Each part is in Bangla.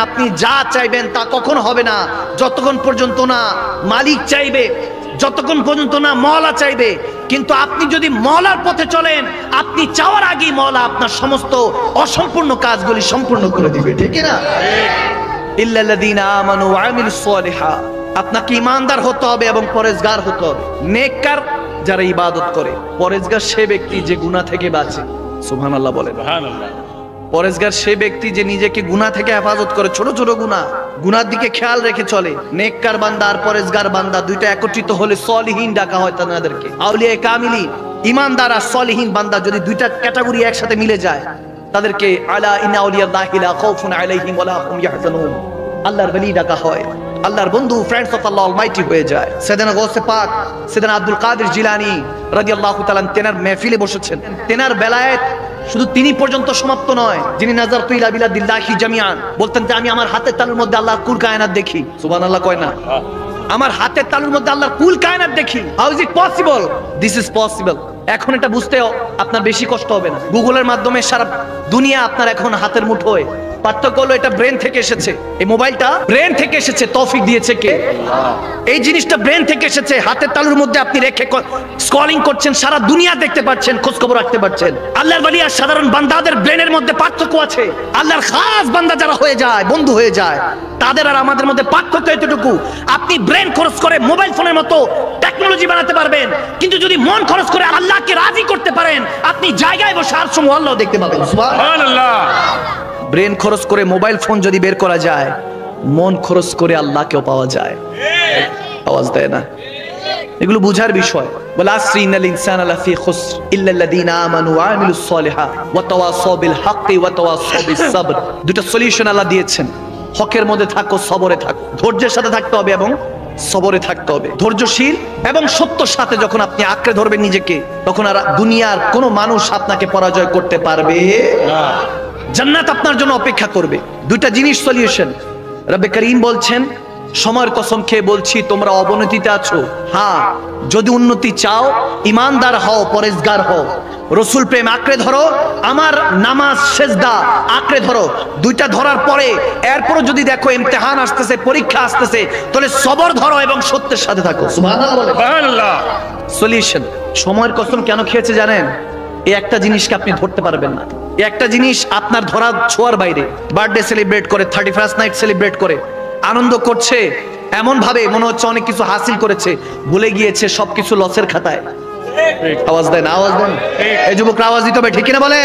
আপনি যা চাইবেন তা কখন হবে না যতক্ষণ পর্যন্ত না মালিক চাইবে, যতক্ষণ পর্যন্ত না মওলা চাইবে। কিন্তু আপনি যদি মওলার পথে চলেন, আপনি চাওয়ার আগেই মওলা আপনার সমস্ত অসম্পূর্ণ কাজগুলি সম্পূর্ণ করে দিবে, ঠিক না? ইল্লাল্লাযীনা আমানু ওয়া আমিলুস সালিহাত, আপনাকে ঈমানদার হতে হবে এবং পরেজগার হতে হবে। নেককার যারা ইবাদত করে, পরেজগার সে ব্যক্তি যে গুনাহ থেকে বাঁচে। সুবহানাল্লাহ বলেন। সুবহানাল্লাহ। পরেজগার সে ব্যক্তি যে নিজেকে গুনাহ থেকে হেফাজত করে, ছোট ছোট গুনার দিকে খেয়াল রেখে চলে। নেককার বান্দা আর পরেজগার বান্দা দুইটা একত্রিত হলে সলিহিন ডাকা হয় তাদেরকে। আউলিয়া কামিলিন, ঈমানদার আর সলিহিন বান্দা যদি দুইটা ক্যাটাগরি একসাথে মিলে যায়, তাদেরকে আলা ইন্না আউলিয়াল্লাহি লা খাউফুন আলাইহিম ওয়া লা হুম ইয়াহজানুন, আল্লাহর ওলি ডাকা হয়, আল্লাহর বন্ধু, ফ্রেন্ডস অফ আল্লাহ অলমাইটি হয়ে যায়। সাইয়েদনা গৌসে পাক সাইয়েদনা আব্দুল কাদের জিলানী রাদিয়াল্লাহু তাআলা তেনার মেহফিলে বসেছেন। তেনার বেলায়েত শুধু তিনি পর্যন্ত সমাপ্ত নয়, যিনি নাযারতু ইলা বিলাদিল্লাহি জামিআন বলতেন যে আমি আমার হাতের তালুর মধ্যে আল্লাহর কুল কায়নাত দেখি। সুবহানাল্লাহ কয় না? আমার হাতের তালুর মধ্যে আল্লাহর কুল কায়নাত দেখি। How is it possible? This is possible. এখন এটা বুঝতে আপনার বেশি কষ্ট হবে না। গুগলের মাধ্যমে সারা দুনিয়া আপনার এখন হাতের মুঠোয়। পার্থক্য হলো এটা ব্রেন থেকে এসেছে, এই মোবাইলটা ব্রেন থেকে এসেছে, তৌফিক দিয়েছে কে? এই জিনিসটা ব্রেন থেকে এসেছে, হাতের তালুর মধ্যে আপনি রেখে স্ক্রলিং করছেন, সারা দুনিয়া দেখতে পাচ্ছেন, খোঁজ খবর রাখতে পারছেন। আল্লাহর ওলি আর সাধারণ বান্দাদের ব্রেনের মধ্যে পার্থক্য আছে। আল্লাহর খাস বান্দা যারা হয়ে যায়, বন্ধু হয়ে যায়, তাদের আর আমাদের মধ্যে পার্থক্য এতটুকু, আপনি ব্রেন খরচ করে মোবাইল ফোনের মতো টেকনোলজি বানাতে পারবেন, কিন্তু যদি মন খরচ করে আল্লাহকে রাজি করতে পারেন, আপনি জায়গায় বসে আর সময় আল্লাহ দেখতে পাবেন। সুবহানাল্লাহ। ব্রেন খরচ করে মোবাইল ফোন যদি বের করা যায়, মন খরচ করে আল্লাহকেও পাওয়া যায়। আওয়াজ দেয় না? এগুলো বুঝার বিষয়। বল আসরি ইন্নাল ইনসানা লাফি খুসর ইল্লাল্লাযীনা আমানু ওয়া আমিলুস সালিহাত ওয়া তাওয়াসাউ বিল হাক্কি ওয়া তাওয়াসাউ বিস সাবর। দুটো সলিউশন আল্লাহ দিয়েছেন। হকের মধ্যে থাকো, সবরে থাকো। ধৈর্যের সাথে থাকতে হবে এবং সবরে থাকতে হবে। ধৈর্যশীল এবং সত্যর সাথে যখন আপনি আঁকড়ে ধরবেন নিজেকে, তখন আর দুনিয়ার কোনো মানুষ আপনাকে পরাজয় করতে পারবে না। জান্নাত আপনার জন্য অপেক্ষা করবে। দুইটা জিনিস সলিউশন। রব্বে করিম বলছেন, সময়ের কসম খেয়ে বলছি তোমরা অবনতিতে আছো। হ্যাঁ, যদি উন্নতি চাও, ইমানদার হও, পরেজগার হও, রসুল প্রেম আঁকড়ে ধরো, আমার নামাজ সেজদা আঁকড়ে ধরো। দুইটা ধরার পরে এরপরও যদি দেখো ইমতিহান আসতেছে, পরীক্ষা আসতেছে, তাহলে সবর ধরো এবং সত্যের সাথে থাকো। সুবহানাল্লাহ বলে। সুবহানাল্লাহ। সলিউশন। সময়ের কসম কেন খেয়েছে জানেন? এই একটা জিনিসকে আপনি ধরতে পারবেন না। এই একটা জিনিস আপনার ধরা ছোঁয়ার বাইরে। বার্থডে সেলিব্রেট করে, 31st নাইট সেলিব্রেট করে, আনন্দ করছে এমন ভাবে মনে হচ্ছে অনেক কিছু হাসিল করেছে, ভুলে গিয়েছে সবকিছু লসের খাতায়। আওয়াজ দেন, আওয়াজ দেন। এই যুবকরা আওয়াজ দিতে হবে, ঠিক কিনা বলে?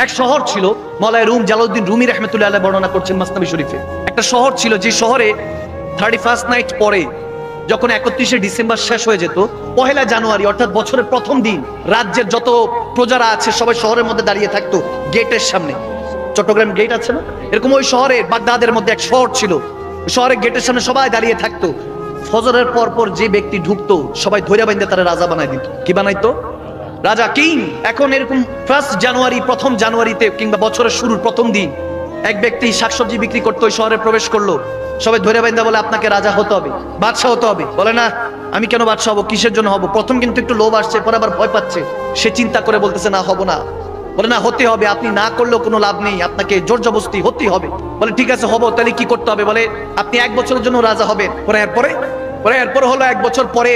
এক শহর ছিল, মওলানা রুম জালালউদ্দিন রুমি রাহমাতুল্লাহ আলাইহি বর্ণনা করছেন মাসনাবি শরীফে। একটা শহর ছিল, যে শহরে 31st নাইট পরে যখন 31শে ডিসেম্বর শেষ হয়ে যেত, 1 জানুয়ারি অর্থাৎ বছরের প্রথম দিন রাজ্যের যত প্রজারা আছে সবাই শহরের মধ্যে দাঁড়িয়ে থাকতো গেটের সামনে। চট্টগ্রাম গেট আছে না, এরকম ওই শহরে বাগদাদের মধ্যে এক শহর ছিল, শহরের গেটের সামনে সবাই দাঁড়িয়ে থাকতো। ফজরের পর পর যে ব্যক্তি ঢুকতো সবাই ধৈর্য বাইন্ধে তারা রাজা বানাই দিত। কি বানাইতো? রাজা, কিং। এখন এরকম 1 জানুয়ারি, প্রথম জানুয়ারিতে কিংবা বছরের শুরুর প্রথম দিন এক ব্যক্তি শাকসবজি বিক্রি করতো, ওই শহরে প্রবেশ করলো, সবাই ধরে বাইন্দা বলে আপনাকে রাজা হতে হবে, বাদশাহ হতে হবে। বলে না, আমি কেন বাদশাহ হবো, কিসের জন্য হবো? প্রথম কিন্তু একটু লোভ আসছে, পরে আবার ভয় পাচ্ছে। সে চিন্তা করে বলতেছে না, হবো না। বলে না, হতে হবে, আপনি না করলেও কোনো লাভ নেই, আপনাকে জোর জবরদস্তি হতেই হবে। বলে ঠিক আছে, হবো, তাহলে কি করতে হবে? বলে আপনি 1 বছরের জন্য রাজা হবেন। এরপরে হলো 1 বছর পরে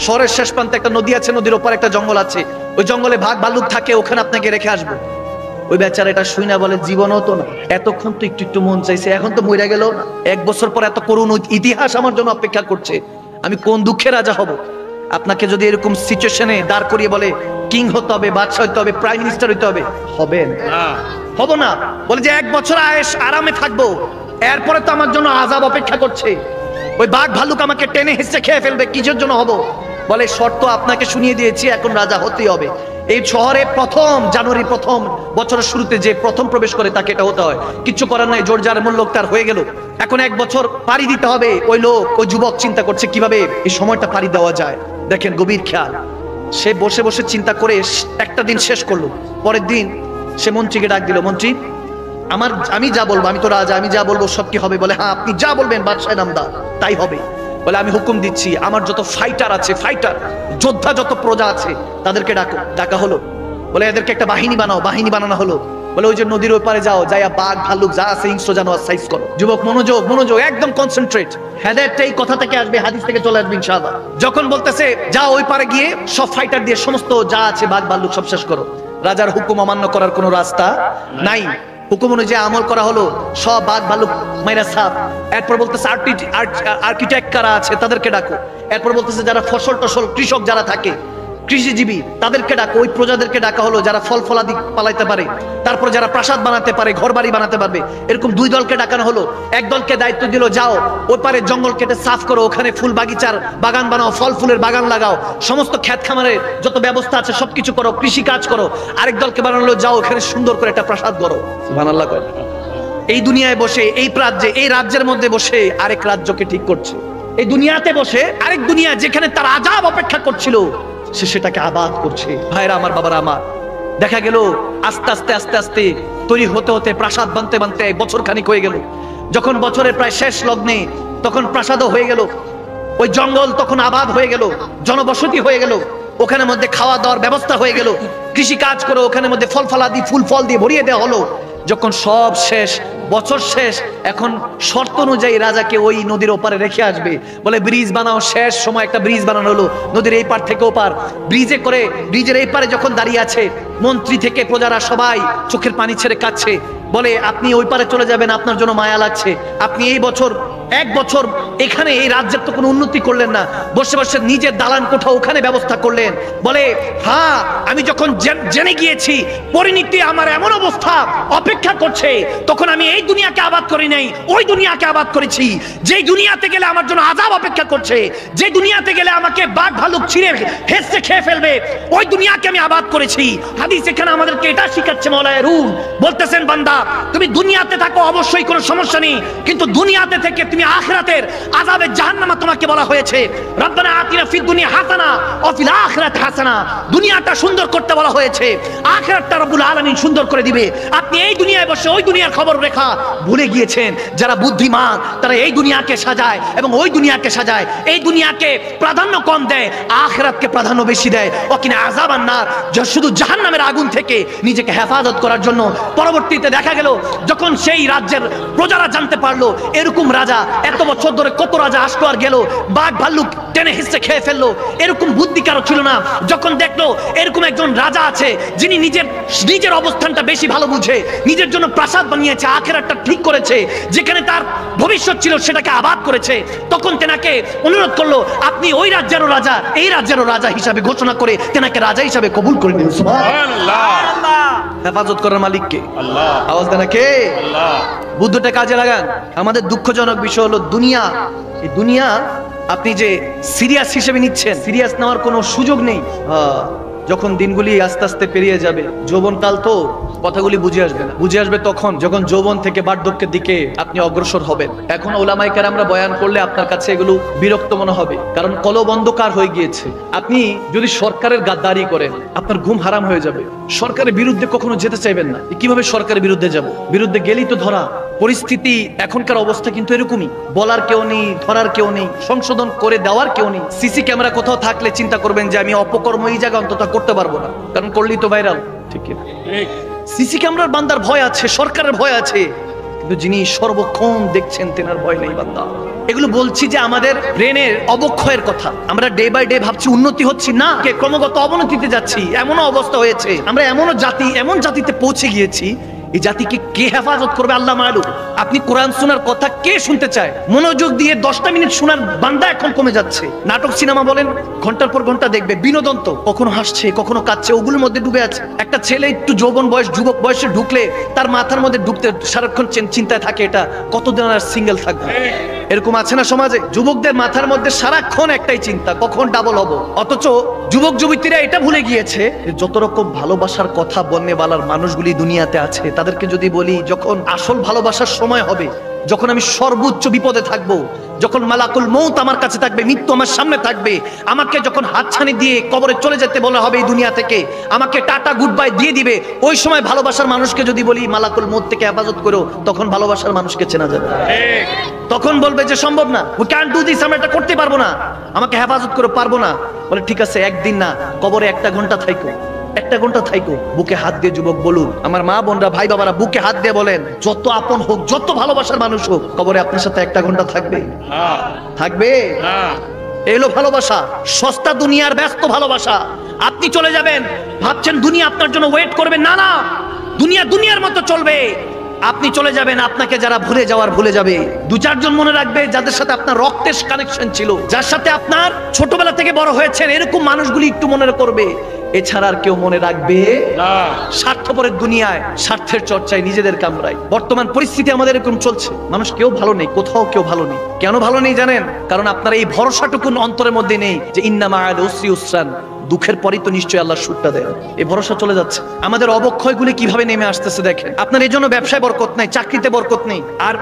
শহরের শেষ প্রান্তে একটা নদী আছে, নদীর ওপর একটা জঙ্গল আছে, ওই জঙ্গলে ভাগ ভাল্লুক থাকে, ওখানে আপনাকে রেখে আসবো। ওই বেচারা এটা শুই না বলে, জীবনও তো না, এতক্ষণ তো একটু একটু মন চাইছে, এখন তো মইরা গেল, 1 বছর পর এত করুণ ইতিহাস আমার জন্য অপেক্ষা করছে, আমি কোন দুঃখে রাজা হব? আপনাকে যদি এরকম সিচুয়েশনে দাঁড় করিয়ে বলে কিং হতে হবে, বাদশা হতে হবে, প্রাইম মিনিস্টার হতে হবে, হবেন? হব না। বলে যে 1 বছর আয়েশ আরামে থাকবো, এরপরে তো আমার জন্য আযাব অপেক্ষা করছে, ওই বাঘ ভাল্লুক আমাকে টেনে হিঁচড়ে খেয়ে ফেলবে, কিসের জন্য হব? বলে শর্ত আপনাকে শুনিয়ে দিয়েছি, এখন রাজা হতেই হবে। এই শহরে 1 জানুয়ারি প্রথম বছরের শুরুতে যে প্রথম প্রবেশ করে তাকে এটা হতে হয়, কিচ্ছু করার নাই, জোর যার মূল্য তার হয়ে গেল। এখন 1 বছর পাড়ি দিতে হবে। ওই লোক, ওই যুবক চিন্তা করছে কিভাবে এই সময়টা পাড়ি দেওয়া যায়। দেখেন গভীর খেয়াল, সে বসে বসে চিন্তা করে একটা দিন শেষ করলো। পরের দিন সে মন্ত্রীকে ডাক দিল, মন্ত্রী আমি যা বলবো, আমি তো রাজা, আমি যা বলবো সব কি হবে? বলে হ্যাঁ, আপনি যা বলবেন বাদশাহ নামদার তাই হবে। বলে আমি হুকুম দিচ্ছি, আমার যত ফাইটার আছে, ফাইটার যোদ্ধা যত প্রজা আছে তাদেরকে ডাকো। ডাকা হলো। বলে এদেরকে একটা বাহিনী বানাও। বাহিনী বানানো হলো। বলে ওই যে নদীর ওই পারে যাও, যাইয়া বাঘ ভাল্লুক যা আছে হিংস্র জানোয়ার সাইজ করো। যুবক মনোযোগ, মনোযোগ, একদম কনসেন্ট্রেট। হেদায়েতটা এই কথা থেকে আসবে, হাদিস থেকে চলে আসবে ইনশাআল্লাহ। যখন বলতেছে যাও ওই পারে গিয়ে সব ফাইটার দিয়ে সমস্ত যা আছে বাঘ ভাল্লুক সব শেষ করো, রাজার হুকুম অমান্য করার কোনো রাস্তা নাই। হুকুম অনুযায়ী আমল করা হলো, সব বাঘ ভাল্লুক মাইরা সাপ। এরপর বলতেছে আর্কিটেক্ট কারা আছে তাদেরকে ডাকো। এরপর বলতেছে যারা ফসল টসল কৃষক যারা থাকে, কৃষিজীবী, তাদেরকে ডাকো। ওই প্রজাদেরকে ডাকা হলো যারা ফল ফলাদি পালাইতে পারে, তারপর যারা প্রাসাদ বানাতে পারে, ঘর বাড়ি বানাতে পারবে। এরকম দুই দলকে ডাকানো হলো। এক দলকে দায়িত্ব দিল যাও ওই পারে জঙ্গল কেটে সাফ করো, ওখানে ফুল বাগিচার বাগান বানাও, ফল ফুলের বাগান লাগাও, সমস্ত ক্ষেত খামারের যত ব্যবস্থা আছে সবকিছু করো, কৃষি কাজ করো। আরেক দলকে বানানো যাও ওখানে সুন্দর করে একটা প্রাসাদ করো। সুবহানাল্লাহ। এই দুনিয়ায় বসে, এই রাজ্যে, এই রাজ্যের মধ্যে বসে আরেক রাজ্যকে ঠিক করছে। এই দুনিয়াতে বসে আরেক দুনিয়া যেখানে তার আযাব অপেক্ষা করছিল সে সেটাকে আবাদ করছে। ভাইরা আমার, বাবারা আমার, দেখা গেল আস্তে আস্তে আস্তে আস্তে তৈরি হতে হতে প্রাসাদ বানতে বানতে বছর খানিক হয়ে গেল। যখন বছরের প্রায় শেষ লগ্নে তখন প্রাসাদও হয়ে গেল, ওই জঙ্গল তখন আবাদ হয়ে গেল, জনবসতি হয়ে গেল, ওখানে মধ্যে খাওয়া দাওয়ার ব্যবস্থা হয়ে গেল, কৃষি কাজ করে ওখানে মধ্যে ফল ফলাদি ফুল ফল দিয়ে ভরিয়ে দেওয়া হলো। যখন সব শেষ, বছর শেষ, এখন শর্ত অনুযায়ী রাজাকে ওই নদীর ওপারে রেখে আসবে। বলে ব্রিজ বানাও, শেষ সময় একটা ব্রিজ বানানো হলো নদীর এই পার থেকে ওপার। ব্রিজে করে ব্রিজের এই পারে যখন দাঁড়িয়ে আছে, মন্ত্রী থেকে প্রজারা সবাই চোখের পানি ছেড়ে কাঁদছে। বলে আপনি ওই পারে চলে যাবেন, আপনার জন্য মায়া লাগছে। আপনি এই বছর, এক বছর এখানে এই রাজ্যের তো কোনো উন্নতি করলেন না, বসে বসে নিজের দালান কোঠা ওখানে ব্যবস্থা করলেন। বলে হ্যাঁ, আমি যখন জেনে গিয়েছি পরিণতি আমার এমন অবস্থা অপেক্ষা করছে, তখন আমি এই দুনিয়াকে আবাদ করি নাই, ওই দুনিয়াকে আবাদ করেছি। যেই দুনিয়াতে গেলে আমার জন্য আযাব অপেক্ষা করছে, যে দুনিয়াতে গেলে আমাকে বাঘ ভালুক ছিঁড়ে হেসে খেয়ে ফেলবে, ওই দুনিয়াকে আমি আবাদ করেছি। হাদিস এখানে আমাদেরকে এটা শিখাচ্ছে মাওলানা রুম বলতেছেন, বান্দা তুমি দুনিয়াতে থাকো অবশ্যই কোনো সমস্যা নেই, কিন্তু দুনিয়াতে থেকে তুমি আখিরাতের আযাবে জাহান্নামা তোমাকে বলা হয়েছে। রব্বানা আতিনা ফিদ দুনিয়া হাসানা ওয়া ফিল আখিরাতি হাসানা। দুনিয়াটা সুন্দর করতে বলা হয়েছে, আখিরাতটা রব্বুল আলামিন সুন্দর করে দিবে। আপনি এই দুনিয়ায় বসে ওই দুনিয়ার খবর রেখা ভুলে গিয়েছেন। যারা বুদ্ধিমান তারা এই দুনিয়াকে সাজায় এবং ওই দুনিয়াকে সাজায়, এই দুনিয়াকে প্রাধান্য কম দেয়, আখিরাতকে প্রাধান্য বেশি দেয়। ওয়াকিনা আযাবান নার, যা শুধু জাহান্নামের আগুন থেকে নিজেকে হেফাজত করার জন্য। পরবর্তীতে দেখা গেল যখন সেই রাজ্যের প্রজারা জানতে পারলো এরকম রাজা, এত বছর ধরে কত রাজা আসলো আর গেল, বাঘ ভাল্লুক টেনে হিসে খেয়ে ফেললো, এরকম বুদ্ধি কারো ছিল না। যখন দেখলো এরকম একজন রাজা আছে যিনি নিজের অবস্থানটা বেশি ভালো বুঝে, নিজের জন্য প্রাসাদ বানিয়েছে, আখিরাতটা ঠিক করেছে, যেখানে তার ভবিষ্যৎ ছিল সেটাকে আবাদ করেছে, তখন তেনাকে অনুরোধ করলো আপনি ওই রাজ্যেরও রাজা, এই রাজ্যেরও রাজা হিসাবে ঘোষণা করে তেনাকে রাজা হিসাবে কবুল করে নিন। সুবহানাল্লাহ। হেফাজত করার মালিক কে? আল্লাহ। আওয়াজ দেন কে? আল্লাহ। বুদ্ধিটা কাজে লাগান। আমাদের দুঃখজনক বিষয় হলো দুনিয়া, এই দুনিয়া আপনি যে সিরিয়াস হিসেবে নিচ্ছেন, সিরিয়াস নেওয়ার কোনো সুযোগ নেই। যখন দিনগুলি আস্তে আস্তে পেরিয়ে যাবে, যৌবনকাল তো কথাগুলি বুঝে আসবে না, বুঝে আসবে তখন যখন যৌবন থেকে বার্ধক্যের দিকে আপনি অগ্রসর হবেন। এখন ওলামায়ে কেরামরা বয়ান করলে আপনার কাছে এগুলো বিরক্ত মনে হবে, কারণ কলব অন্ধকার হয়ে গিয়েছে। আপনি যদি সরকারের গাদ্দারি করেন আপনার ঘুম হারাম হয়ে যাবে। সরকারের বিরুদ্ধে কখনো যেতে চাইবেন না। কিভাবে সরকারের বিরুদ্ধে যাব? বিরুদ্ধে গেলেই তো ধরা। পরিস্থিতি এখনকার অবস্থা কিন্তু এরকমই, বলার কেউ নেই, ধরার কেউ নেই, সংশোধন করে দেওয়ার কেউ নেই। সিসি ক্যামেরা কোথাও থাকলে চিন্তা করবেন যে আমি অপকর্ম এই জায়গা অন্তত করতে পারবো না, কারণ করলেই তো ভাইরাল। ঠিক না? সিসি ক্যামেরার বান্দার ভয় আছে, সরকারের ভয় আছে, কিন্তু যিনি সর্বক্ষণ দেখছেন তেনার ভয় নেই বান্দা। এগুলো বলছি যে আমাদের ব্রেনের অবক্ষয়ের কথা। আমরা ডে বাই ডে ভাবছি উন্নতি হচ্ছি, না, ক্রমাগত অবনতিতে যাচ্ছি। এমনও অবস্থা হয়েছে, আমরা এমন জাতিতে পৌঁছে গিয়েছি, এই জাতিকে কে হেফাজত করবে আল্লাহ মালুম। আপনি কোরআন শোনার কথা কে শুনতে চায়? মনোযোগ দিয়ে 10টা মিনিট শোনার বান্দা এখন কমে যাচ্ছে। নাটক সিনেমা বলেন, ঘন্টার পর ঘন্টা দেখবে, বিনোদন তো কখনো হাসছে কখনো কাঁদছে, ওগুলোর মধ্যে ডুবে আছে। একটা ছেলে একটু যৌবন বয়স, যুবক বয়সে ঢুকলে তার মাথার মধ্যে ঢুকতে সারাক্ষণ চিন্তায় থাকে এটা কতদিন আর সিঙ্গেল থাকবে। এরকম আছে না সমাজে? যুবকদের মাথার মধ্যে সারাক্ষণ একটাই চিন্তা, কখন ডাবল হবো। অথচ যুবক যুবতীরা এটা ভুলে গিয়েছে যত রকম ভালোবাসার কথা বলনে বালার মানুষগুলি দুনিয়াতে আছে, তাদেরকে যদি বলি যখন আসল ভালোবাসার সময় হবে, যখন আমি সর্বোচ্চ বিপদে থাকবো, যখন মালাকুল মউত আমার কাছে থাকবে, মৃত্যু আমার সামনে থাকবে, আমাকে যখন হাতছানি দিয়ে কবরে চলে যেতে বলা হবে এই দুনিয়া থেকে, আমাকে টাটা গুড বাই দিয়ে দিবে, ওই সময় ভালোবাসার মানুষকে যদি বলি মালাকুল মউত থেকে হেফাজত করো, তখন ভালোবাসার মানুষকে চেনা যাবে। তখন বলবে যে সম্ভব না, উই ক্যান্ট ডু দিস, আমরা এটা করতে পারবো না, আমাকে হেফাজত করে পারবো না। বলে ঠিক আছে, একদিন না, কবরে 1 ঘন্টা থাইকো, একটা ঘন্টা থাইকো। বুকে হাত দিয়ে যুবক বলুন, আমার মা বোনরা ভাই বাবারা বুকে হাত দিয়ে বলেন, যত আপন হোক, যত ভালোবাসার মানুষ হোক, কবরে আপনার সাথে একটা ঘন্টা থাকবে? থাকবে? এলো ভালোবাসা, সস্তা দুনিয়ার ব্যস্ত ভালোবাসা। আপনি চলে যাবেন, ভাবছেন দুনিয়া আপনার জন্য ওয়েট করবে। না না, দুনিয়া দুনিয়ার মতো চলবে। আপনি চলে যাবেন, আপনাকে যারা ভুলে যাওয়ার ভুলে যাবে। দু চারজন মনে রাখবে যাদের সাথে আপনার রক্তের কানেকশন ছিল, যার সাথে আপনার ছোটবেলা থেকে বড় হয়েছেন, এরকম মানুষগুলি একটু মনে করবে। এছাড়া আর কেউ মনে রাখবে না। স্বার্থপরের দুনিয়ায়, স্বার্থের চর্চায়, নিজেদের কামড়ায় বর্তমান পরিস্থিতি আমাদের এরকম চলছে। মানুষ কেউ ভালো নেই, কোথাও কেউ ভালো নেই। কেন ভালো নেই জানেন? কারণ আপনার এই ভরসাটুকুন অন্তরের মধ্যে নেই যে ইন্নামা আল উসরি ইউসরান, দুঃখের পরই তো নিশ্চয়ই আল্লাহ সুখটা দেয়। এই ভরসা চলে যাচ্ছে। আমাদের অবক্ষয়গুলি কিভাবে নেমে আসতেছে দেখেন। আপনার এই জন্য ব্যবসায় বরকত নাই, চাকরিতে বরকত নেই। আর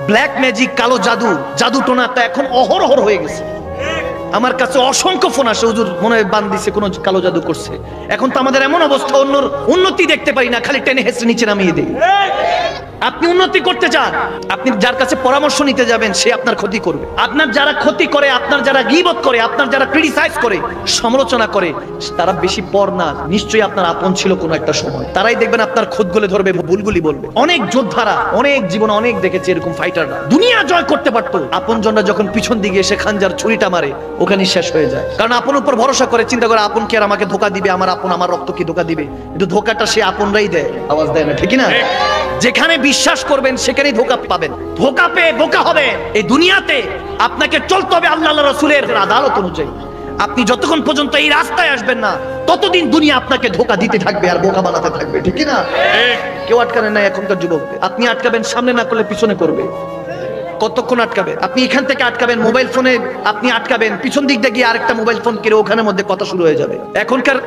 ব্ল্যাক ম্যাজিক, কালো জাদু, জাদু টোনাটা এখন অহরহ হয়ে গেছে। আমার কাছে অসংখ্য ফোন আসে, হুজুর মনে হয় বান দিছে, কোন কালো জাদু করছে। এখন তো আমাদের এমন অবস্থা, অন্যর উন্নতি দেখতে পারি না, খালি টেনে হেসে নিচে নামিয়ে দেই। আপনি উন্নতি করতে চান, আপনি যার কাছে পরামর্শ নিতে যাবেন সে আপনার ক্ষতি করবে। আপনার যারা ক্ষতি করে, আপনার যারা গীবত করে, আপনার যারা ক্রিটিসাইজ করে, সমালোচনা করে, তারা বেশি পর না, নিশ্চয়ই আপনার আপন ছিল কোনো একটা সময়। তারাই দেখবেন আপনার খুঁতগুলি ধরবে, ভুলগুলি বলবে। অনেক যোদ্ধারা, অনেক জীবন অনেক দেখেছে এরকম ফাইটাররা, দুনিয়া জয় করতে পারতো, আপনজনরা যখন পিছন দিকে এসে খানজার ছুরিটা মারে, ওখানে শেষ হয়ে যায়। কারণ আপন উপর ভরসা করে, চিন্তা করে আপন কি আর আমাকে ধোকা দিবে? আমার আপন, আমার রক্ত কি ধোকা দিবে? কিন্তু ধোকাটা সে আপনরাই দেয়, আওয়াজ দেয় না, ঠিক না? যেখানে বিশ্বাস করবেন সেখানেই ধোকা পাবেন। ধোকা পেয়ে বোকা হবে। এই দুনিয়াতে আপনাকে চলতে হবে আল্লাহ রাসূলের আদালত অনুযায়ী। আপনি যতক্ষণ পর্যন্ত এই রাস্তায় আসবেন না, ততদিন দুনিয়া আপনাকে ধোকা দিতে থাকবে আর বোকা বানাতে থাকবে, ঠিক না? কেউ আটকানে না এখনকার যুবক। আপনি আটকাবেন, সামনে না করলে পিছনে করবে। কতক্ষণ আটকাবেন? আপনি এখান থেকে আটকাবেন, মোবাইল ফোনে আপনি আটকাবেন, পিছন দিক দিয়ে গিয়ে আরেকটা মোবাইল ফোন কিনে ওখানের মধ্যে কথা শুরু হয়ে যাবে। এখনকার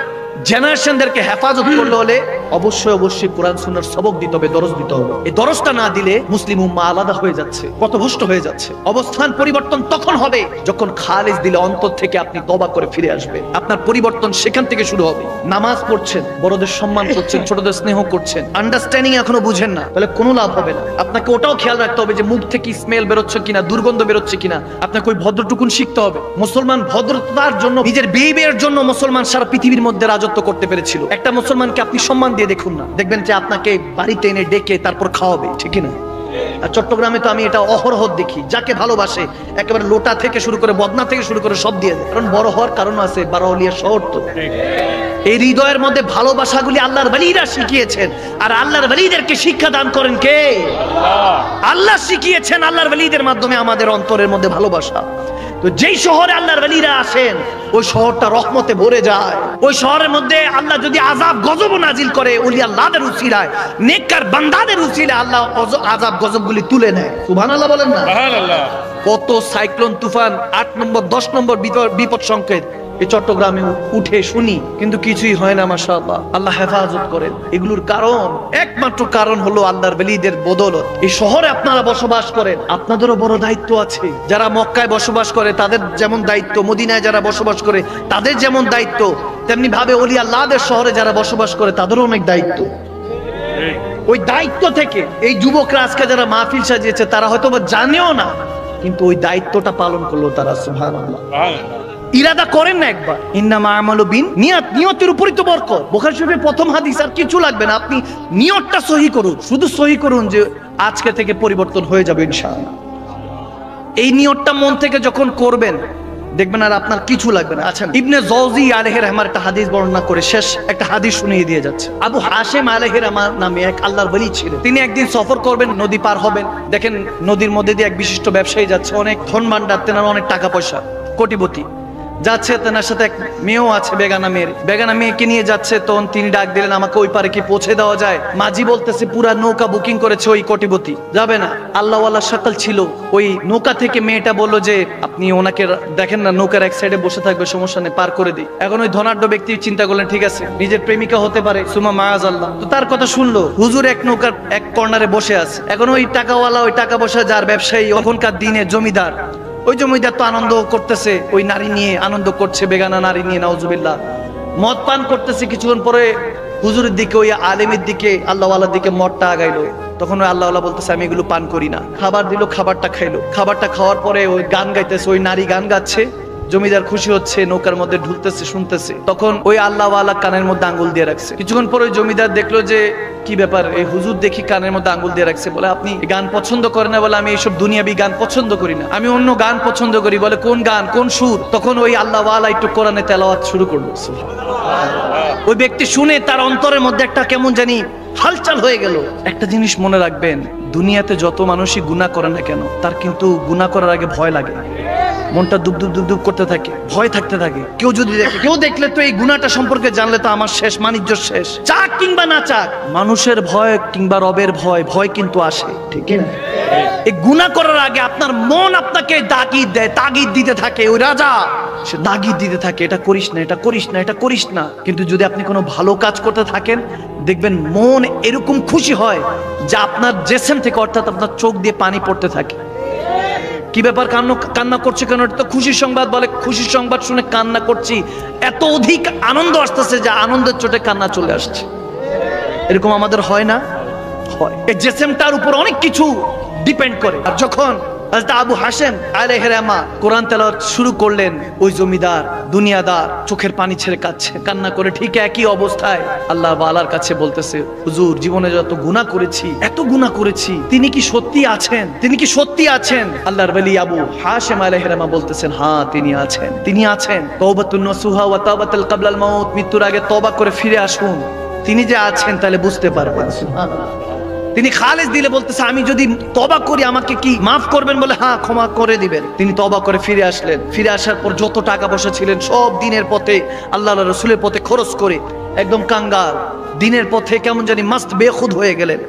জেনারেশনদেরকে হেফাজত করতে হলে অবশ্যই কোরআন সুন্নাহর সবক দিতে হবে, দরজ দিতে হবে। এই দরজটা না দিলে মুসলিম উম্মাহ আলাদা হয়ে যাচ্ছে, পথভ্রষ্ট হয়ে যাচ্ছে। অবস্থান পরিবর্তন তখন হবে যখন খালিস দিলে অন্তর থেকে আপনি তওবা করে ফিরে আসবেন। আপনার পরিবর্তন সেখান থেকে শুরু হবে। নামাজ পড়ছেন, বড়দের সম্মান করছেন, ছোটদের স্নেহ করছেন, আন্ডারস্ট্যান্ডিং এখনো বুঝেন না, তাহলে কোনো লাভ হবে না। আপনাকে ওটাও খেয়াল রাখতে হবে যে মুখ থেকে স্মেল বেরোচ্ছে কিনা, দুর্গন্ধ বেরোচ্ছে কিনা। আপনাকে ওই ভদ্রটুকুন শিখতে হবে। মুসলমান ভদ্রতার জন্য, নিজের বিহেভিয়ারের জন্য মুসলমান সারা পৃথিবীর মধ্যে রাজত্ব করতে পেরেছিল। একটা মুসলমানকে আপনি সম্মান দিয়ে দেখুন না, দেখবেন যে আপনাকে বাড়িতে এনে ডেকে তারপর খাওয়াবে, ঠিক না? আর চট্টগ্রামে তো আমি এটা অহরহ দেখি, যাকে ভালোবাসে একেবারে লোটা থেকে শুরু করে বদনা থেকে শুরু করে সব দিয়ে দেয়। কারণ বড় হওয়ার কারণ আছে, বারোয়ালিয়া শহর তো। এই হৃদয়ের মধ্যে ভালোবাসাগুলি আল্লাহর ওয়ালিরা শিখিয়েছেন। আর আল্লাহর ওয়ালিদেরকে শিক্ষা দান করেন কে? আল্লাহ শিখিয়েছেন আল্লাহর ওয়ালিদের মাধ্যমে আমাদের অন্তরের মধ্যে ভালোবাসা। তো যেই শহরে আল্লাহর ওয়ালিরা আসেন, ওই শহরটা রহমতে ভরে যায়। ওই শহরের মধ্যে আল্লাহ যদি আযাব গজব নাজিল করে, ওলি আল্লাহদের উসিলায়, নেককার বান্দাদের উসিলায় আল্লাহ আযাব গজবগুলি তুলে নেয়। সুবহানাল্লাহ বলেন না? সুবহানাল্লাহ। কত সাইক্লোন, তুফান, 8 নম্বর 10 নম্বর বিপদ সংকেত এই চট্টগ্রামে উঠে শুনি, কিন্তু কিছুই হয় না। মাশাআল্লাহ, আল্লাহ হেফাজত করেন। এগুলোর কারণ, একমাত্র কারণ হলো আল্লাহর ওয়ালিদের বদৌলত। এই শহরে আপনারা বসবাস করেন, আপনাদেরও বড় দায়িত্ব আছে। যারা মক্কায় বসবাস করে তাদের যেমন দায়িত্ব, মদিনায় যারা বসবাস করে তাদের যেমন দায়িত্ব, তেমনি ভাবে ওলি আল্লাহদের শহরে যারা বসবাস করে তাদেরও অনেক দায়িত্ব। ওই দায়িত্ব থেকে এই যুবকরা আজকে যারা মাহফিল সাজিয়েছে তারা হয়তো জানেও না, কিন্তু ওই দায়িত্বটা পালন করলো তারা। সুবহানাল্লাহ। ইরাদা করেন না একবার, ইন্নামা আমালু বিন নিয়াত, নিয়তের উপরই তো বরকত। বুখারী শরীফের প্রথম হাদিস। আর কিছু লাগবে না, আপনি নিয়তটা সহি করুন, শুধু সহি করুন যে আজকে থেকে পরিবর্তন হয়ে যাবে ইনশাআল্লাহ। এই নিয়তটা মন থেকে যখন করবেন, দেখবেন আর আপনার কিছু লাগবে না। আচ্ছা, ইবনে জাওজি আলাইহি রহমার একটা হাদিস বর্ণনা করে শেষ একটা হাদিস শুনিয়ে দিয়ে যাচ্ছে। আবু হাশেম আলাইহি রহমান নামে এক আল্লাহর ওলি ছিলেন। তিনি একদিন সফর করবেন, নদী পার হবেন। দেখেন নদীর মধ্যে দিয়ে এক বিশিষ্ট ব্যবসায়ী যাচ্ছে, অনেক ধন ভান্ডার, তেনার অনেক টাকা পয়সা, কোটিপতি যাচ্ছে। তেনার সাথে এক মেয়েও আছে, বেগানা মেয়েকে নিয়ে যাচ্ছে। তখন তিনি ডাক দিলেন, আমাকে ওই পারে কি পৌঁছে দেওয়া যায়? মাঝি বলতেছে, পুরা নৌকা বুকিং করেছে ওই কোটিপতি, যাবে না। আল্লাহওয়ালা সকাল ছিল। ওই নৌকা থেকে মেয়েটা বললো যে আপনি ওনাকে দেখেন না, নৌকার এক সাইডে বসে থাকবে, সমস্যা নেই, পার করে দিই। এখন ওই ধনাঢ্য ব্যক্তি চিন্তা করলেন, ঠিক আছে, নিজের প্রেমিকা হতে পারে, সুমা মায়াজ আল্লাহ, তো তার কথা শুনলো। হুজুর এক নৌকার এক কর্নারে বসে আছে। এখন ওই টাকাওয়ালা, ওই টাকা পয়সা যার ব্যবসায়ী, ওখানকার দিনে জমিদার, ওই জমিদার তো আনন্দ করতেছে, ওই নারী নিয়ে আনন্দ করছে, বেগানা নারী নিয়ে, নাউজুবিল্লাহ, মদ পান করতেছে। কিছুক্ষণ পরে হুজুরের দিকে, ওই আলেমের দিকে, আল্লাহওয়ালার দিকে মদটা আগাইলো। তখন ওই আল্লাহওয়ালা বলতেছে, আমি এগুলো পান করি না। খাবার দিল, খাবারটা খাইলো। খাবারটা খাওয়ার পরে ওই গান গাইতেছে, ওই নারী গান গাচ্ছে, জমিদার খুশি হচ্ছে, নৌকার মধ্যে ঢুলতেছে, শুনতেছে। তখন ওই আল্লাহওয়ালা কানের মধ্যে আঙ্গুল দিয়ে রাখছে। কিছুক্ষণ পর ওই জমিদার দেখলো যে কি ব্যাপার, এই হুজুর দেখি কানের মধ্যে আঙ্গুল দিয়ে রাখছে। বলে আপনি গান পছন্দ করেন না? বলে আমি এইসব দুনিয়াবি গান পছন্দ করি না, আমি অন্য গান পছন্দ করি। বলে কোন গান, কোন সুর? তখন ওই আল্লাহওয়ালা একটু কোরআনে তেলাওয়াত শুরু করলো। ওই ব্যক্তি শুনে তার অন্তরের মধ্যে একটা কেমন জানি হালচাল হয়ে গেল। একটা জিনিস মনে রাখবেন, দুনিয়াতে যত মানুষই গুনাহ করে না কেন, তার কিন্তু গুনাহ করার আগে ভয় লাগে। মনটা দুব দুব দুব দুব করতে থাকে, ভয় থাকতে থাকে। কেউ যদি দেখে, কেউ দেখলে তো এই গুনাহটা সম্পর্কে জানলে তো আমার শেষ, মানিজ্য শেষ। চাক কিংবা না চাক, মানুষের ভয় কিংবা রবের ভয়, ভয় কিন্তু আসে, ঠিক না? এই গুনাহ করার আগে আপনার মন আপনাকে তাগিদ দেয়, তাগিদ দিতে থাকে। ওই রাজা সে তাগিদ দিতে থাকে, এটা করিস না, এটা করিস না, এটা করিস না। কিন্তু যদি আপনি কোনো ভালো কাজ করতে থাকেন, দেখবেন মন এরকম খুশি হয় যে আপনার জেসেম থেকে, অর্থাৎ আপনার চোখ দিয়ে পানি পড়তে থাকে। কি ব্যাপার, কান্না করছে কেন? এটা তো খুশির সংবাদ। বলে খুশির সংবাদ শুনে কান্না করছি, এত অধিক আনন্দ আসতেছে যে আনন্দের চোটে কান্না চলে আসছে। এরকম আমাদের হয় না? হয়। এই জেসেমটার উপর অনেক কিছু ডিপেন্ড করে। আর যখন আবু হাশেম আলাইহিস সালাম কোরআন তেলাওয়াত শুরু করলেন, ওই জমিদার দুনিয়াদার চোখের পানি ছেড়ে কান্না করে ঠিক একই অবস্থায় আল্লাহ ওয়ালার কাছে বলতেছে, হুজুর জীবনে যত গুনাহ করেছি, এত গুনাহ করেছি, তিনি কি সত্যি আছেন? তিনি কি সত্যি আছেন? আল্লাহর ওলি আবু হাশেম আলাইহিস সালাম বলতেছেন, হ্যাঁ তিনি আছেন, তিনি আছেন। তাওবাতুন নাসুহা ওয়া তাওবাতুল ক্বাবলাল মাউত, মৃত্যুর আগে তওবা করে ফিরে আসুন। তিনি যে আছেন তাহলে বুঝতে পারবেন। সুবহানাল্লাহ। তিনি খালেস দিলে বলতেছে, আমি যদি তওবা করি আমাকে কি মাফ করবেন? বলে হ্যাঁ, ক্ষমা করে দিবেন। তিনি তওবা করে ফিরে আসলেন। ফিরে আসার পর যত টাকা পয়সা ছিলেন সব দিনের পথে, আল্লাহ রাসূলের পথে খরচ করে একদম কাঙ্গাল, দিনের পথে কেমন জানি মাস্ত বেখুদ হয়ে গেলেন।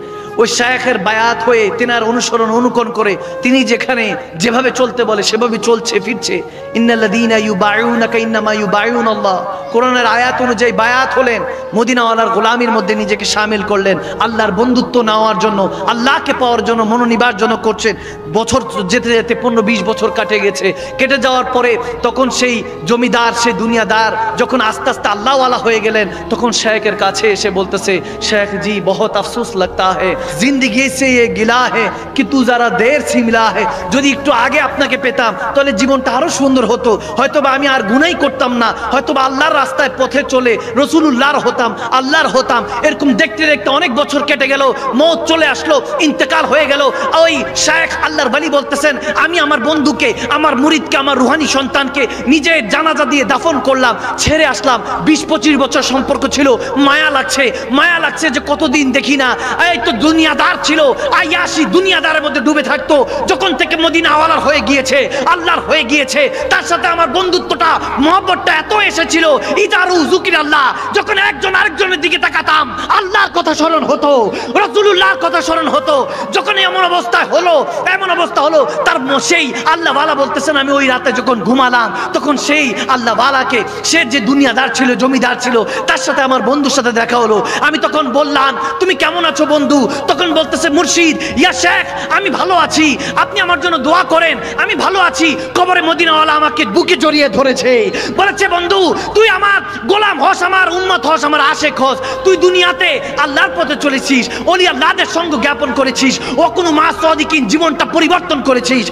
ওই শায়েখের বায়াত হয়ে, তিনার অনুসরণ অনুকরণ করে তিনি যেখানে যেভাবে চলতে বলে সেভাবে চলছে ফিরছে। ইন্নাল্লাযীনা ইউবাইউনাকা ইন্নামা ইউবাইউনাল্লাহ, কোরআনের আয়াত অনুযায়ী বায়াত হলেন, মদিনাওয়ালার গোলামির মধ্যে নিজেকে শামিল করলেন, আল্লাহর বন্ধুত্ব নেওয়ার জন্য, আল্লাহকে পাওয়ার জন্য মনোনিবার জন্য করছেন। বছর যেতে যেতে 15-20 বছর কাটে গেছে। কেটে যাওয়ার পরে তখন সেই জমিদার, সেই দুনিয়াদার যখন আস্তে আস্তে আল্লাহওয়ালা হয়ে গেলেন, তখন শেখের কাছে এসে বলতেছে, শেখ জি বহুত আফসোস लगता है, जिंदगी से ये गिला है कि तू जरा देर से मिला है। যদি একটু আগে আপনাকে পেতাম তাহলে জীবনটা আরো সুন্দর হতো, হয়তোবা আমি আর গুনাহই করতাম না, হয়তোবা আল্লাহর রাস্তায় পথে চলে রাসূলুল্লাহর হতাম, আল্লাহর হতাম। এরকম দেখতে দেখতে অনেক বছর কেটে গেল, মওত চলে আসলো, ইন্তেকাল হয়ে গেল। ওই শেখ আল্লাহর ওলি বলতেছেন, আমি আমার বন্ধুকে, আমার মুরিদকে, আমার রুহানি সন্তানকে নিজে জানাজা দিয়ে দাফন করলাম, ছেড়ে আসলাম। 20-25 বছর সম্পর্ক ছিল, মায়া লাগছে যে কতদিন দেখি না। এই তো দুনিয়াদার ছিল, আয়াশি দুনিয়াদারের মধ্যে ডুবে থাকতো। যখন থেকে মদিনাওয়ালার হয়ে গিয়েছে, আল্লাহর হয়ে গিয়েছে, তার সাথে আমার বন্ধুত্বটা, মহব্বতটা এত এসেছিল। ইদারু যুকির আল্লাহ, যখন একজন আরেকজনের দিকে তাকাতাম, আল্লাহর কথা স্মরণ হতো, রাসূলুল্লাহর কথা স্মরণ হতো। যখন এমন অবস্থা হলো, তার সেই আল্লাহ ওয়ালা বলতেছেন, আমি ওই রাতে যখন ঘুমালাম, তখন সেই আল্লাহ ওয়ালাকে, সে যে দুনিয়াদার ছিল, জমিদার ছিল, তার সাথে আমার বন্ধুর সাথে দেখা হলো। আমি তখন বললাম, তুমি কেমন আছো বন্ধু? তখন বলতেছে, মুর্শিদ, ইয়া শেখ, আমি ভালো আছি, আপনি আমার জন্য দোয়া করেন, আমি ভালো আছি। কবরে মদিনাওয়ালা আমাকে বুকে জড়িয়ে ধরেছে, বলেছে, বন্ধু তুই আমার গোলাম হস, আমার উম্মত হস, আমার আশেক হস। তুই দুনিয়াতে আল্লাহর পথে চলেছিস, ওলি আল্লাহদের সঙ্গ জ্ঞাপন করেছিস, ও কোনো মা সাদিকিন জীবনটা পরিবর্তন করেছিস,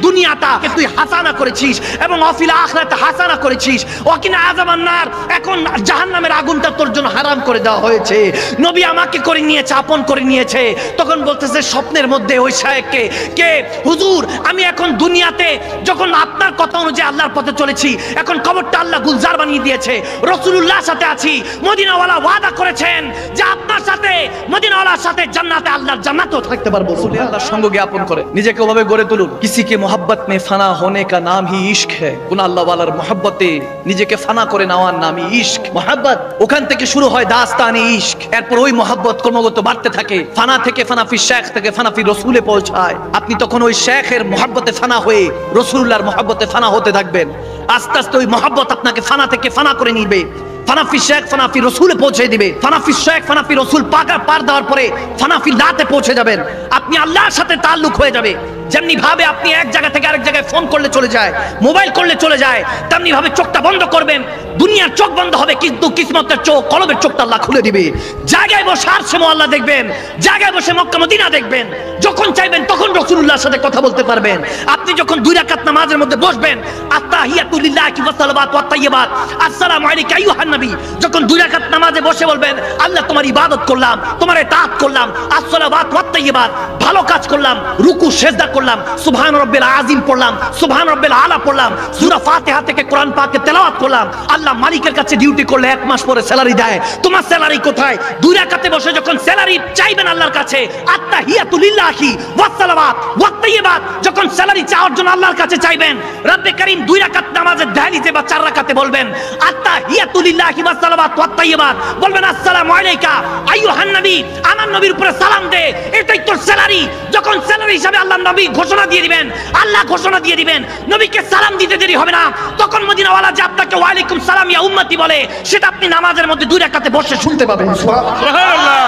দুনিয়াটা তুই হাসানা করেছিস এবং অফিল আখিরাতে হাসানা করেছিস। ওয়াকিনা আযাবান নার, এখন জাহান্নামের আগুনটা তোর জন্য হারাম করে দেওয়া হয়েছে। নবী আমাকে করে নিয়েছে, আপন করে নিয়েছে। তখন বলতেছে স্বপ্নের মধ্যে ওই শায়েখকে, কে হুজুর, আমি এখন দুনিয়াতে যখন আপনার কথা অনুযায়ী আল্লাহর পথে চলেছি, এখন কবরটা আল্লাহ গুলজার বানিয়ে দিয়েছে, রাসূলুল্লাহর সাথে আছি, মদিনাওয়ালা ওয়াদা করেছেন যে আপনার সাথে, মদিনাওয়ালার সাথে জান্নাতে, আল্লাহর জান্নাতেও থাকতে পারবো। আল্লাহর সঙ্গ জ্ঞাপন করে নিজেকে ওভাবে গড়ে তুলুন। কিসি কে মোহাব্বত মে ফানা হোনে কা নাম হি ইশক হ্যায়, কোন আল্লাহ ওয়ালার মহব্বতে নিজেকে ফানা করে নেওয়ার নামই ইশক, মহব্বত। ওখান থেকে শুরু হয় দাস্তানে ইশক, এরপর ওই মহব্বত ক্রমাগত বাড়তে থাকে, ফানা থেকে ফানাফি শেখ থেকে ফানাফি রসুলে পৌঁছায়। আপনি তখন ওই শেখের মহব্বতে ফানা হয়ে রসুলুল্লাহর মহব্বতে ফানা হতে থাকবেন। আস্তে আস্তে ওই মহব্বত আপনাকে ফানা থেকে ফানা করে নিবে, ফানাফি শেখ ফানাফি রসুলে পৌঁছে দিবে। ফানাফি শেখ ফানাফি রসুল পার দেওয়ার পরে ফানাফি লাতে পৌঁছে যাবেন। আপনি আল্লাহর সাথে তাল্লুক হয়ে যাবে। যেমনি ভাবে আপনি এক জায়গা থেকে আরেক জায়গায় ফোন করলে চলে যায়, মোবাইল করলে চলে যায়, তেমনি ভাবে চোখটা বন্ধ করবেন, দুনিয়ার চোখ বন্ধ হবে, কিন্তু কিসমতের চোখ, কলবের চোখটা আল্লাহ খুলে দিবে। জায়গায় বসে আরশে মুআল্লা দেখবেন, জায়গায় বসে মক্কা মদিনা দেখবেন। যখন চাইবেন তখন রাসূলুল্লাহর সাথে কথা বলতে পারবেন। আপনি যখন 2 রাকাত নামাজের মধ্যে বসবেন, আত্তাহিয়াতু লিল্লাহি ওয়া সালাওয়াতু ওয়াত তাইয়্যিবাত, আসসালামু আলাইকা আইয়ুহান নবী, যখন 2 রাকাত নামাজে বসে বলবেন, আল্লাহ তোমার ইবাদত করলাম, তোমার ইতাআত করলাম, আসসালাওয়াতু ওয়াত তাইয়্যিবাত, ভালো কাজ করলাম, রুকু সিজদা করলাম, সুবহান রাব্বিল আযীম পড়লাম, সুবহান রাব্বিল আলা পড়লাম, সূরা ফাতিহা থেকে কোরআন পাকে তেলাওয়াত করলাম। আল্লাহ মালিকের কাছে ডিউটি করলে 1 মাস পরে স্যালারি দেয়। তোমার স্যালারি কোথায়? 2 রাকাতে বসে যখন স্যালারি চাইবেন আল্লাহর কাছে, আত্তাহিয়াতু লিল্লাহি ওয়া সালাওয়াত ওয়া তাইয়্যিবাত, যখন স্যালারি চাওয়ার জন্য আল্লাহর কাছে চাইবেন, রব্বে কারীম 2 রাকাত নামাজের দালিতে বা 4 রাকাতে বলবেন আত্তাহিয়াতু লিল্লাহি ওয়া সালাওয়াত ওয়া তাইয়্যিবাত, বলবেন আসসালামু আলাইকা আইয়ুহান নবী, আমার নবীর উপরে সালাম দে, এটাই তোর স্যালারি। যখন স্যালারি হিসাবে আল্লাহ নবী ঘোষণা দিয়ে দিবেন, আল্লাহ ঘোষণা দিয়ে দিবেন, নবীকে সালাম দিতে দেরি হবে না। তখন মদিনাওয়ালা যে আপনাকে ওয়া আলাইকুম সালাম ইয়া উম্মতি বলে, সেটা আপনি নামাজের মধ্যে 2 রাকাতে বসে শুনতে পাবেন। সুবহানাল্লাহ।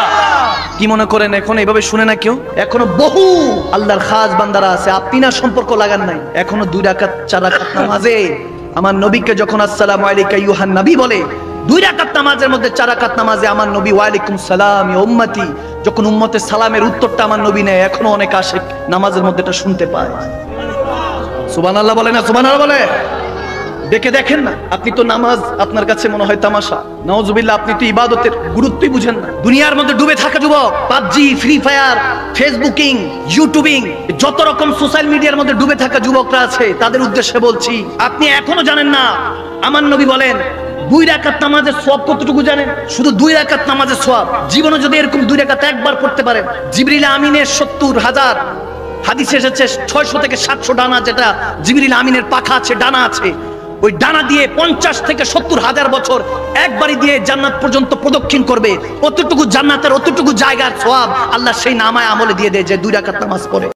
কি মনে করেন এখন এইভাবে শুনে না কেউ? এখনো বহু আল্লাহর খাস বান্দারা আছে, আপনি না সম্পর্ক লাগান নাই, এখনো 2 রাকাত 4 রাকাত নামাজে আমার নবীকে যখন আসসালামু আলাইকা আইয়ুহান নবী বলে, 2 রাকাত নামাজের মধ্যে 4 রাকাত নামাজে আমার নবী ওয়া আলাইকুম সালাম ইয়া উম্মতি, যখন উম্মতের সালামের উত্তরটা আমার নবী নেয়, এখনো অনেক আশিক নামাজের মধ্যে এটা শুনতে পায়। সুবহানাল্লাহ বলে না? সুবহানাল্লাহ বলে। দেখে দেখেন না, আপনি তো নামাজ আপনার কাছে মনে হয় তামাশা। নাউজুবিল্লাহ, আপনি তো ইবাদতের গুরুত্বই বুঝেন না। দুনিয়ার মধ্যে ডুবে থাকা যুবক, PUBG, free fire, Facebooking, YouTubing, যত রকম সোশ্যাল মিডিয়ার মধ্যে ডুবে থাকা যুবকরা আছে, তাদের উদ্দেশ্যে বলছি, আপনি এখনো জানেন না আমার নবী বলেন 2 রাকাত নামাজের সওয়াব কতটুকু জানেন? শুধু 2 রাকাত নামাজের সওয়াব, জীবনে যদি এরকম 2 রাকাত একবার পড়তে পারেন, জিবরিল আমিনের 70,000 হাদিসে এসেছে 600 থেকে 700 ডানা, যেটা জিবরিল আমিনের পাখা আছে, ডানা আছে, ওই ডানা দিয়ে 50 থেকে 70,000 বছর একবারই দিয়ে জান্নাত পর্যন্ত প্রদক্ষিণ করবে। অতটুকু জান্নাতের অতটুকু জায়গার সওয়াব আল্লাহ সেই নামায় আমলে দিয়ে দেয় যে 2 রাকাত নামাজ পড়ে।